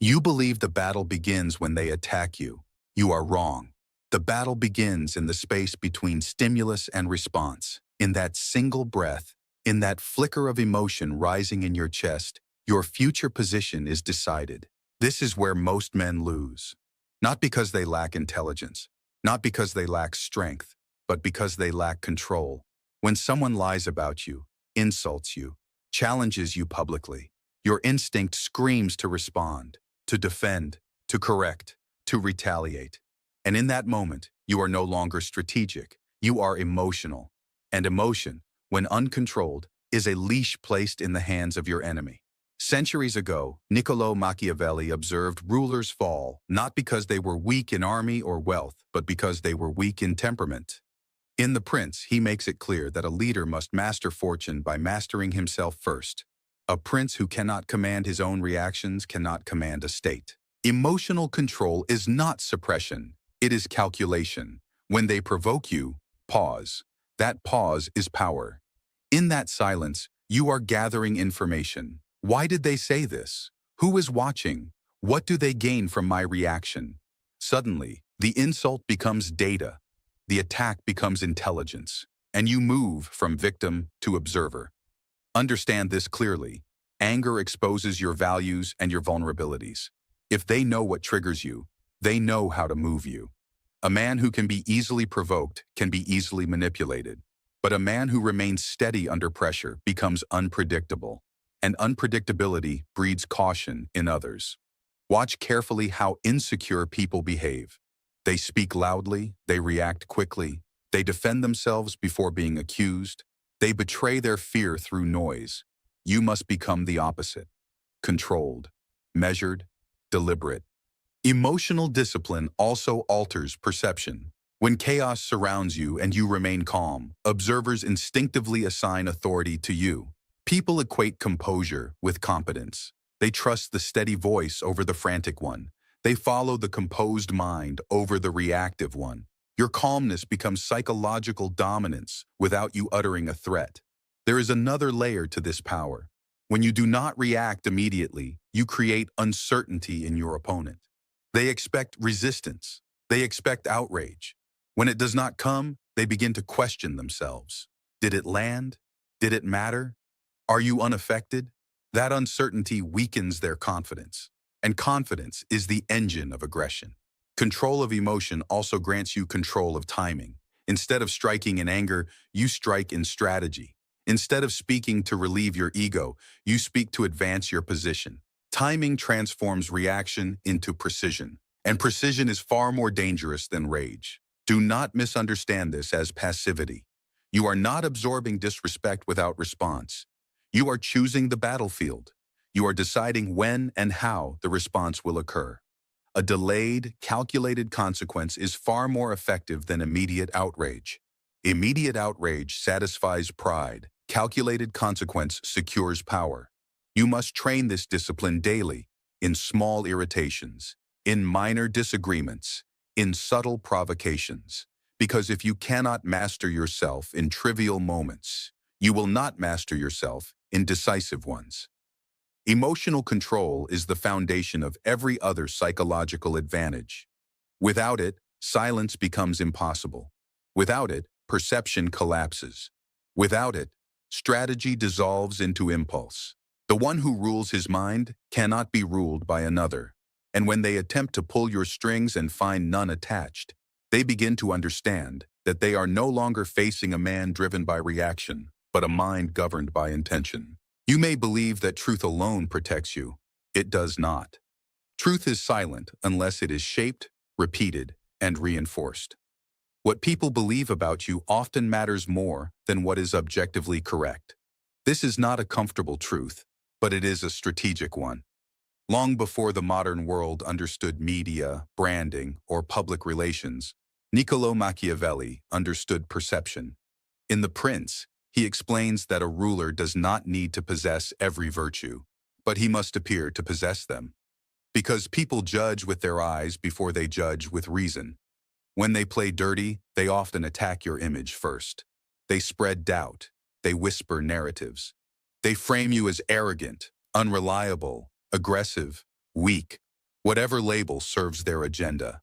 You believe the battle begins when they attack you. You are wrong. The battle begins in the space between stimulus and response. In that single breath, in that flicker of emotion rising in your chest, your future position is decided. This is where most men lose. Not because they lack intelligence, not because they lack strength, but because they lack control. When someone lies about you, insults you, challenges you publicly, your instinct screams to respond, to defend, to correct, to retaliate. And in that moment, you are no longer strategic. You are emotional. And emotion, when uncontrolled, is a leash placed in the hands of your enemy. Centuries ago, Niccolò Machiavelli observed rulers fall, not because they were weak in army or wealth, but because they were weak in temperament. In The Prince, he makes it clear that a leader must master fortune by mastering himself first. A prince who cannot command his own reactions cannot command a state. Emotional control is not suppression, it is calculation. When they provoke you, pause. That pause is power. In that silence, you are gathering information. Why did they say this? Who is watching? What do they gain from my reaction? Suddenly, the insult becomes data. The attack becomes intelligence, and you move from victim to observer. Understand this clearly. Anger exposes your values and your vulnerabilities. If they know what triggers you, they know how to move you. A man who can be easily provoked can be easily manipulated, but a man who remains steady under pressure becomes unpredictable, and unpredictability breeds caution in others. Watch carefully how insecure people behave. They speak loudly, they react quickly, they defend themselves before being accused, they betray their fear through noise. You must become the opposite. Controlled, measured, deliberate. Emotional discipline also alters perception. When chaos surrounds you and you remain calm, observers instinctively assign authority to you. People equate composure with competence. They trust the steady voice over the frantic one. They follow the composed mind over the reactive one. Your calmness becomes psychological dominance without you uttering a threat. There is another layer to this power. When you do not react immediately, you create uncertainty in your opponent. They expect resistance. They expect outrage. When it does not come, they begin to question themselves. Did it land? Did it matter? Are you unaffected? That uncertainty weakens their confidence. And confidence is the engine of aggression. Control of emotion also grants you control of timing. Instead of striking in anger, you strike in strategy. Instead of speaking to relieve your ego, you speak to advance your position. Timing transforms reaction into precision, and precision is far more dangerous than rage. Do not misunderstand this as passivity. You are not absorbing disrespect without response. You are choosing the battlefield. You are deciding when and how the response will occur. A delayed, calculated consequence is far more effective than immediate outrage. Immediate outrage satisfies pride. Calculated consequence secures power. You must train this discipline daily, in small irritations, in minor disagreements, in subtle provocations. Because if you cannot master yourself in trivial moments, you will not master yourself in decisive ones. Emotional control is the foundation of every other psychological advantage. Without it, silence becomes impossible. Without it, perception collapses. Without it, strategy dissolves into impulse. The one who rules his mind cannot be ruled by another. And when they attempt to pull your strings and find none attached, they begin to understand that they are no longer facing a man driven by reaction, but a mind governed by intention. You may believe that truth alone protects you. It does not. Truth is silent unless it is shaped, repeated, and reinforced. What people believe about you often matters more than what is objectively correct. This is not a comfortable truth, but it is a strategic one. Long before the modern world understood media, branding, or public relations, Niccolò Machiavelli understood perception. In The Prince, he explains that a ruler does not need to possess every virtue, but he must appear to possess them. Because people judge with their eyes before they judge with reason. When they play dirty, they often attack your image first. They spread doubt. They whisper narratives. They frame you as arrogant, unreliable, aggressive, weak, Whatever label serves their agenda.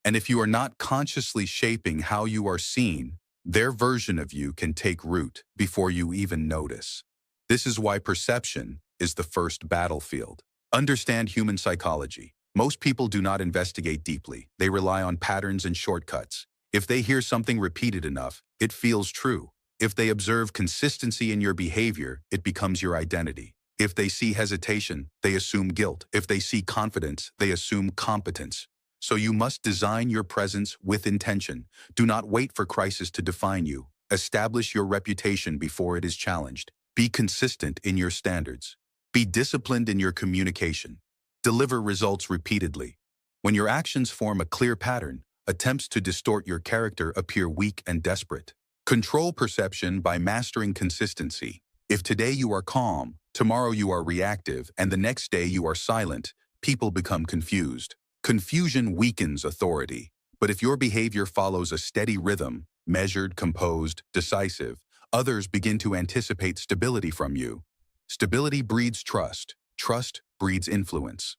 And if you are not consciously shaping how you are seen, their version of you can take root before you even notice. This is why perception is the first battlefield. Understand human psychology. Most people do not investigate deeply. They rely on patterns and shortcuts. If they hear something repeated enough, it feels true. If they observe consistency in your behavior, it becomes your identity. If they see hesitation, they assume guilt. If they see confidence, they assume competence. So you must design your presence with intention. Do not wait for crisis to define you. Establish your reputation before it is challenged. Be consistent in your standards. Be disciplined in your communication. Deliver results repeatedly. When your actions form a clear pattern, attempts to distort your character appear weak and desperate. Control perception by mastering consistency. If today you are calm, tomorrow you are reactive, and the next day you are silent, people become confused. Confusion weakens authority. But if your behavior follows a steady rhythm, measured, composed, decisive, others begin to anticipate stability from you. Stability breeds trust. Trust breeds influence.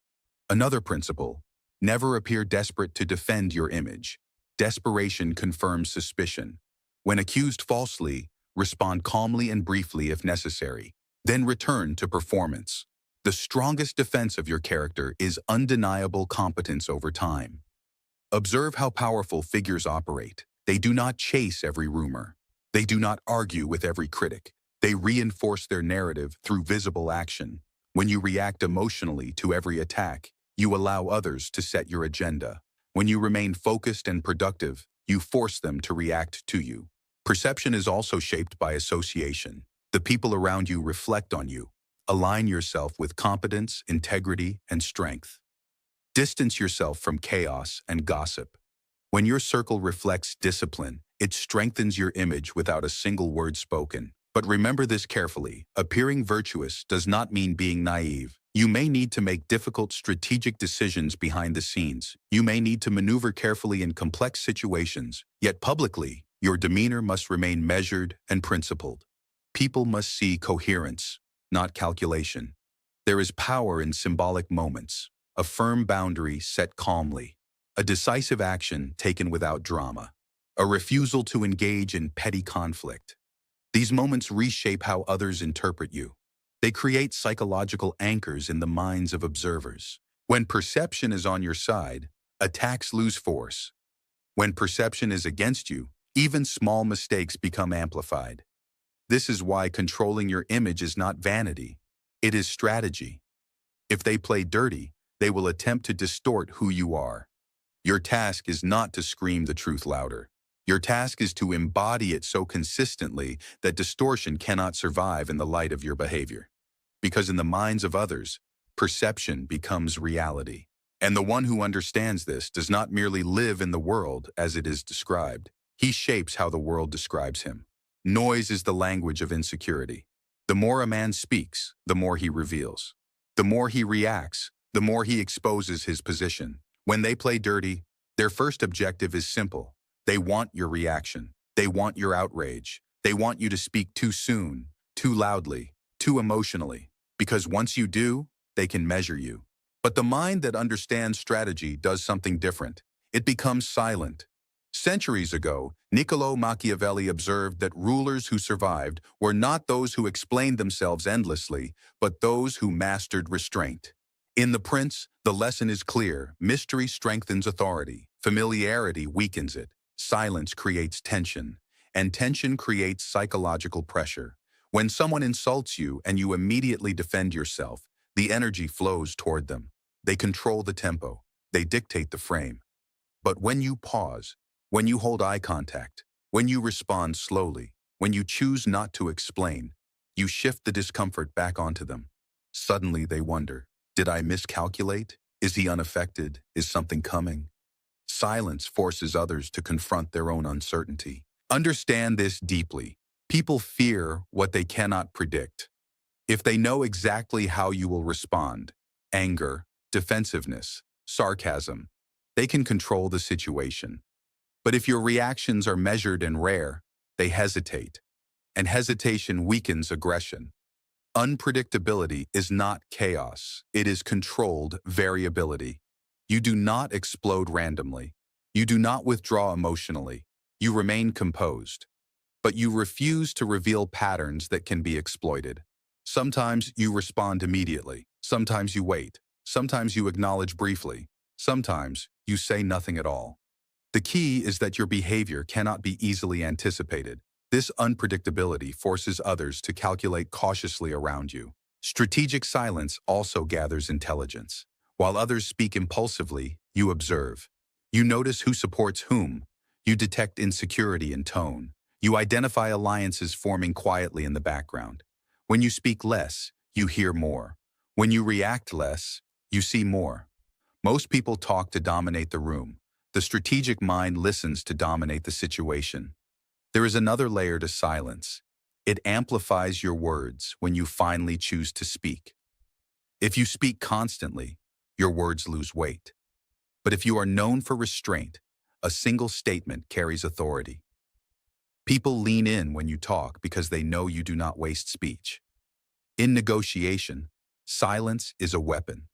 Another principle: never appear desperate to defend your image. Desperation confirms suspicion. When accused falsely, respond calmly and briefly if necessary. Then return to performance. The strongest defense of your character is undeniable competence over time. Observe how powerful figures operate. They do not chase every rumor. They do not argue with every critic. They reinforce their narrative through visible action. When you react emotionally to every attack, you allow others to set your agenda. When you remain focused and productive, you force them to react to you. Perception is also shaped by association. The people around you reflect on you. Align yourself with competence, integrity, and strength. Distance yourself from chaos and gossip. When your circle reflects discipline, it strengthens your image without a single word spoken. But remember this carefully: appearing virtuous does not mean being naive. You may need to make difficult strategic decisions behind the scenes. You may need to maneuver carefully in complex situations. Yet publicly, your demeanor must remain measured and principled. People must see coherence, not calculation. There is power in symbolic moments, a firm boundary set calmly, a decisive action taken without drama, a refusal to engage in petty conflict. These moments reshape how others interpret you. They create psychological anchors in the minds of observers. When perception is on your side, attacks lose force. When perception is against you, even small mistakes become amplified. This is why controlling your image is not vanity. It is strategy. If they play dirty, they will attempt to distort who you are. Your task is not to scream the truth louder. Your task is to embody it so consistently that distortion cannot survive in the light of your behavior. Because in the minds of others, perception becomes reality. And the one who understands this does not merely live in the world as it is described. He shapes how the world describes him. Noise is the language of insecurity. The more a man speaks, the more he reveals. The more he reacts, the more he exposes his position. When they play dirty, their first objective is simple. They want your reaction. They want your outrage. They want you to speak too soon, too loudly, too emotionally. Because once you do, they can measure you. But the mind that understands strategy does something different. It becomes silent. Centuries ago, Niccolò Machiavelli observed that rulers who survived were not those who explained themselves endlessly, but those who mastered restraint. In The Prince, the lesson is clear. Mystery strengthens authority. Familiarity weakens it. Silence creates tension, and tension creates psychological pressure. When someone insults you and you immediately defend yourself, the energy flows toward them. They control the tempo. They dictate the frame. But when you pause, when you hold eye contact, when you respond slowly, when you choose not to explain, you shift the discomfort back onto them. Suddenly they wonder, did I miscalculate? Is he unaffected? Is something coming? Silence forces others to confront their own uncertainty. Understand this deeply. People fear what they cannot predict. If they know exactly how you will respond, anger, defensiveness, sarcasm, they can control the situation. But if your reactions are measured and rare, they hesitate. And hesitation weakens aggression. Unpredictability is not chaos. It is controlled variability. You do not explode randomly. You do not withdraw emotionally. You remain composed. But you refuse to reveal patterns that can be exploited. Sometimes you respond immediately. Sometimes you wait. Sometimes you acknowledge briefly. Sometimes you say nothing at all. The key is that your behavior cannot be easily anticipated. This unpredictability forces others to calculate cautiously around you. Strategic silence also gathers intelligence. While others speak impulsively, you observe. You notice who supports whom. You detect insecurity in tone. You identify alliances forming quietly in the background. When you speak less, you hear more. When you react less, you see more. Most people talk to dominate the room. The strategic mind listens to dominate the situation. There is another layer to silence. It amplifies your words when you finally choose to speak. If you speak constantly, your words lose weight. But if you are known for restraint, a single statement carries authority. People lean in when you talk because they know you do not waste speech. In negotiation, silence is a weapon.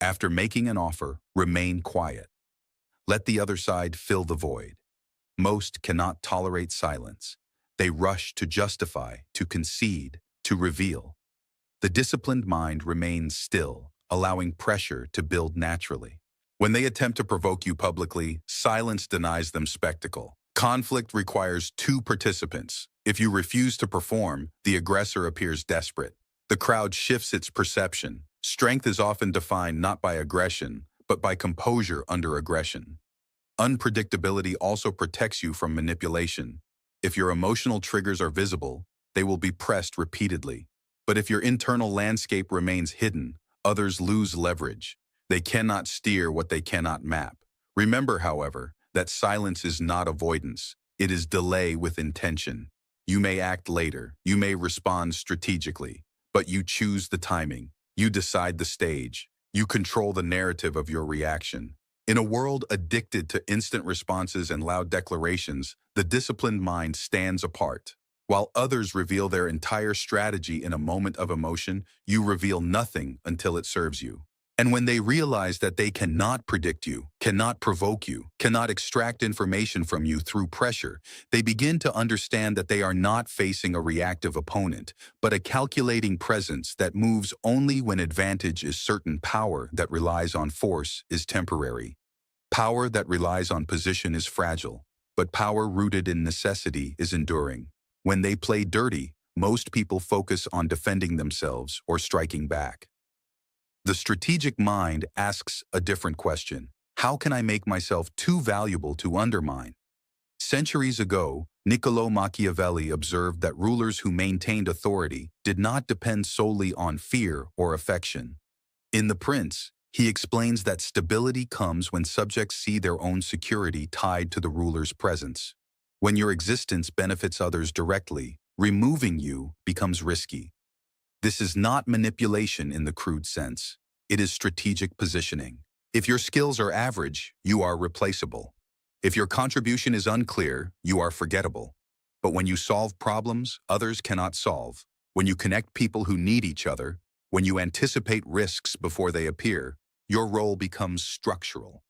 After making an offer, remain quiet. Let the other side fill the void. Most cannot tolerate silence. They rush to justify, to concede, to reveal. The disciplined mind remains still, allowing pressure to build naturally. When they attempt to provoke you publicly, silence denies them spectacle. Conflict requires two participants. If you refuse to perform, the aggressor appears desperate. The crowd shifts its perception. Strength is often defined not by aggression, but by composure under aggression. Unpredictability also protects you from manipulation. If your emotional triggers are visible, they will be pressed repeatedly. But if your internal landscape remains hidden, others lose leverage. They cannot steer what they cannot map. Remember, however, that silence is not avoidance. It is delay with intention. You may act later. You may respond strategically. But you choose the timing. You decide the stage. You control the narrative of your reaction. In a world addicted to instant responses and loud declarations, the disciplined mind stands apart. While others reveal their entire strategy in a moment of emotion, you reveal nothing until it serves you. And when they realize that they cannot predict you, cannot provoke you, cannot extract information from you through pressure, they begin to understand that they are not facing a reactive opponent, but a calculating presence that moves only when advantage is certain. Power that relies on force is temporary. Power that relies on position is fragile, but power rooted in necessity is enduring. When they play dirty, most people focus on defending themselves or striking back. The strategic mind asks a different question. How can I make myself too valuable to undermine? Centuries ago, Niccolò Machiavelli observed that rulers who maintained authority did not depend solely on fear or affection. In The Prince, he explains that stability comes when subjects see their own security tied to the ruler's presence. When your existence benefits others directly, removing you becomes risky. This is not manipulation in the crude sense. It is strategic positioning. If your skills are average, you are replaceable. If your contribution is unclear, you are forgettable. But when you solve problems others cannot solve, when you connect people who need each other, when you anticipate risks before they appear, your role becomes structural.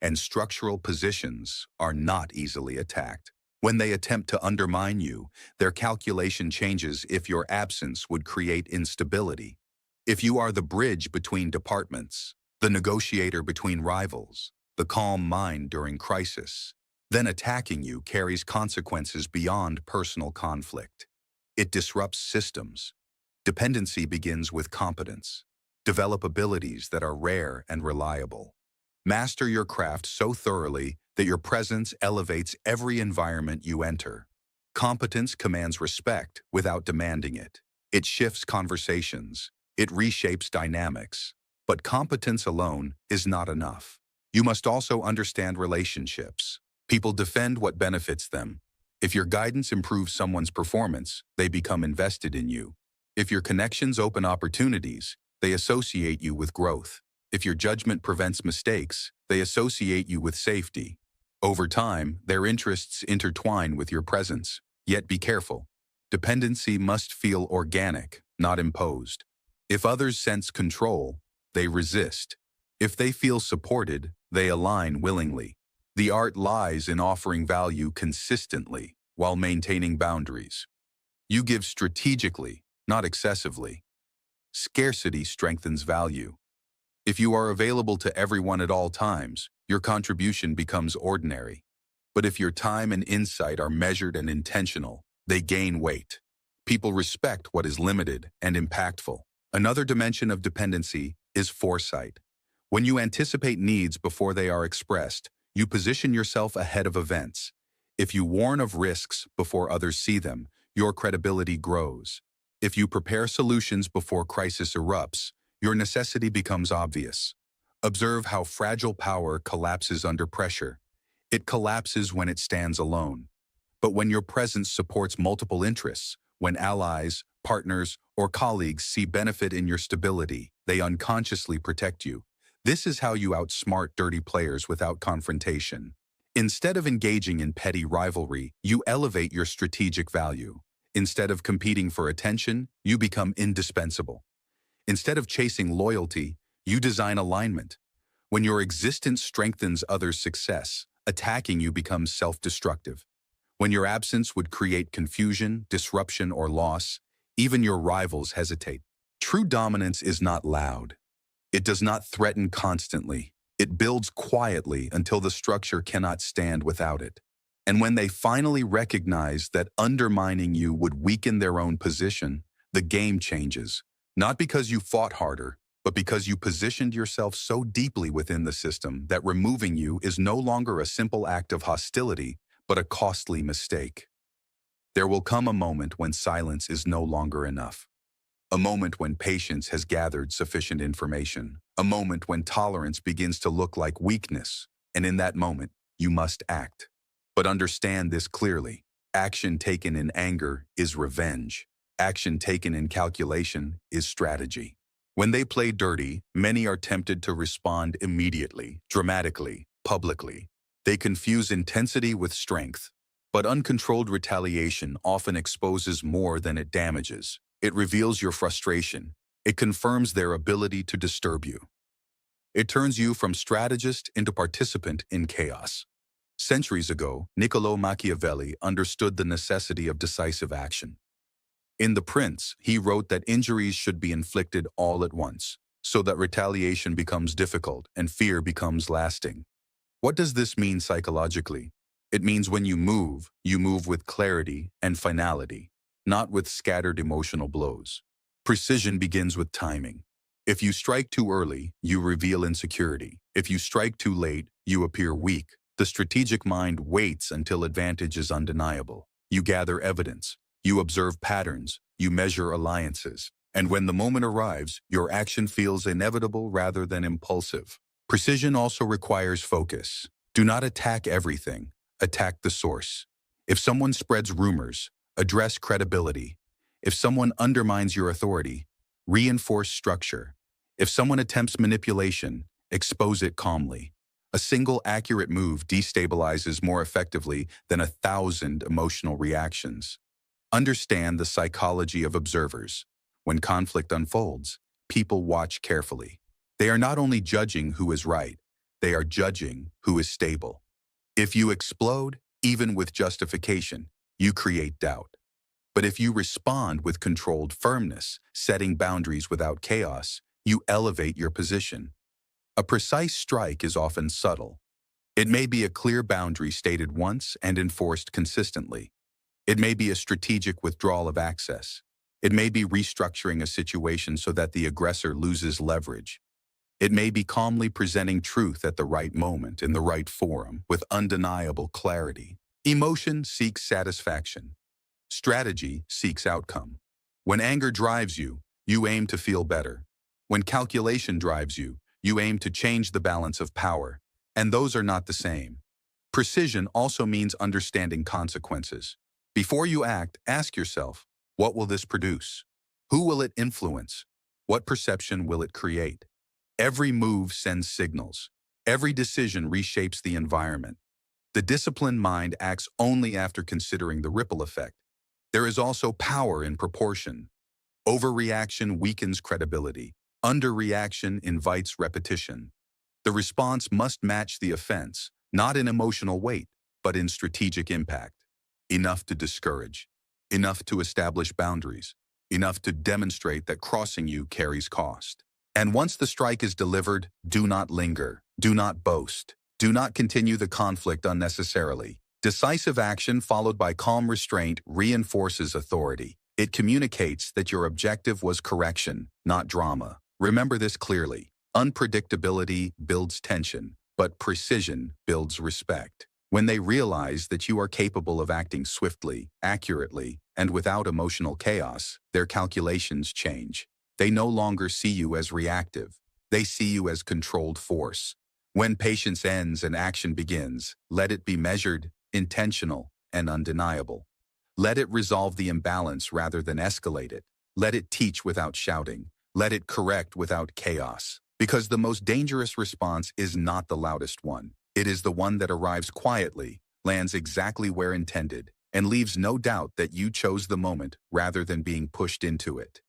And structural positions are not easily attacked. When they attempt to undermine you, their calculation changes if your absence would create instability. If you are the bridge between departments, the negotiator between rivals, the calm mind during crisis, then attacking you carries consequences beyond personal conflict. It disrupts systems. Dependency begins with competence. Develop abilities that are rare and reliable. Master your craft so thoroughly that your presence elevates every environment you enter. Competence commands respect without demanding it. It shifts conversations. It reshapes dynamics. But competence alone is not enough. You must also understand relationships. People defend what benefits them. If your guidance improves someone's performance, they become invested in you. If your connections open opportunities, they associate you with growth. If your judgment prevents mistakes, they associate you with safety. Over time, their interests intertwine with your presence. Yet be careful. Dependency must feel organic, not imposed. If others sense control, they resist. If they feel supported, they align willingly. The art lies in offering value consistently while maintaining boundaries. You give strategically, not excessively. Scarcity strengthens value. If you are available to everyone at all times, your contribution becomes ordinary. But if your time and insight are measured and intentional, they gain weight. People respect what is limited and impactful. Another dimension of dependency is foresight. When you anticipate needs before they are expressed, you position yourself ahead of events. If you warn of risks before others see them, your credibility grows. If you prepare solutions before crisis erupts, your necessity becomes obvious. Observe how fragile power collapses under pressure. It collapses when it stands alone. But when your presence supports multiple interests, when allies, partners, or colleagues see benefit in your stability, they unconsciously protect you. This is how you outsmart dirty players without confrontation. Instead of engaging in petty rivalry, you elevate your strategic value. Instead of competing for attention, you become indispensable. Instead of chasing loyalty, you design alignment. When your existence strengthens others' success, attacking you becomes self-destructive. When your absence would create confusion, disruption, or loss, even your rivals hesitate. True dominance is not loud. It does not threaten constantly. It builds quietly until the structure cannot stand without it. And when they finally recognize that undermining you would weaken their own position, the game changes. Not because you fought harder, but because you positioned yourself so deeply within the system that removing you is no longer a simple act of hostility, but a costly mistake. There will come a moment when silence is no longer enough. A moment when patience has gathered sufficient information. A moment when tolerance begins to look like weakness. And in that moment, you must act. But understand this clearly. Action taken in anger is revenge. Action taken in calculation is strategy. When they play dirty, many are tempted to respond immediately, dramatically, publicly. They confuse intensity with strength. But uncontrolled retaliation often exposes more than it damages. It reveals your frustration. It confirms their ability to disturb you. It turns you from strategist into participant in chaos. Centuries ago, Niccolò Machiavelli understood the necessity of decisive action. In The Prince, he wrote that injuries should be inflicted all at once, so that retaliation becomes difficult and fear becomes lasting. What does this mean psychologically? It means when you move with clarity and finality, not with scattered emotional blows. Precision begins with timing. If you strike too early, you reveal insecurity. If you strike too late, you appear weak. The strategic mind waits until advantage is undeniable. You gather evidence. You observe patterns. You measure alliances. And when the moment arrives, your action feels inevitable rather than impulsive. Precision also requires focus. Do not attack everything. Attack the source. If someone spreads rumors, address credibility. If someone undermines your authority, reinforce structure. If someone attempts manipulation, expose it calmly. A single accurate move destabilizes more effectively than 1,000 emotional reactions. Understand the psychology of observers. When conflict unfolds, people watch carefully. They are not only judging who is right, they are judging who is stable. If you explode, even with justification, you create doubt. But if you respond with controlled firmness, setting boundaries without chaos, you elevate your position. A precise strike is often subtle. It may be a clear boundary stated once and enforced consistently. It may be a strategic withdrawal of access. It may be restructuring a situation so that the aggressor loses leverage. It may be calmly presenting truth at the right moment in the right forum with undeniable clarity. Emotion seeks satisfaction. Strategy seeks outcome. When anger drives you, you aim to feel better. When calculation drives you, you aim to change the balance of power. And those are not the same. Precision also means understanding consequences. Before you act, ask yourself, what will this produce? Who will it influence? What perception will it create? Every move sends signals. Every decision reshapes the environment. The disciplined mind acts only after considering the ripple effect. There is also power in proportion. Overreaction weakens credibility. Underreaction invites repetition. The response must match the offense, not in emotional weight, but in strategic impact. Enough to discourage, enough to establish boundaries, enough to demonstrate that crossing you carries cost. And once the strike is delivered, do not linger, do not boast, do not continue the conflict unnecessarily. Decisive action followed by calm restraint reinforces authority. It communicates that your objective was correction, not drama. Remember this clearly. Unpredictability builds tension, but precision builds respect. When they realize that you are capable of acting swiftly, accurately, and without emotional chaos, their calculations change. They no longer see you as reactive. They see you as controlled force. When patience ends and action begins, let it be measured, intentional, and undeniable. Let it resolve the imbalance rather than escalate it. Let it teach without shouting. Let it correct without chaos. Because the most dangerous response is not the loudest one. It is the one that arrives quietly, lands exactly where intended, and leaves no doubt that you chose the moment rather than being pushed into it.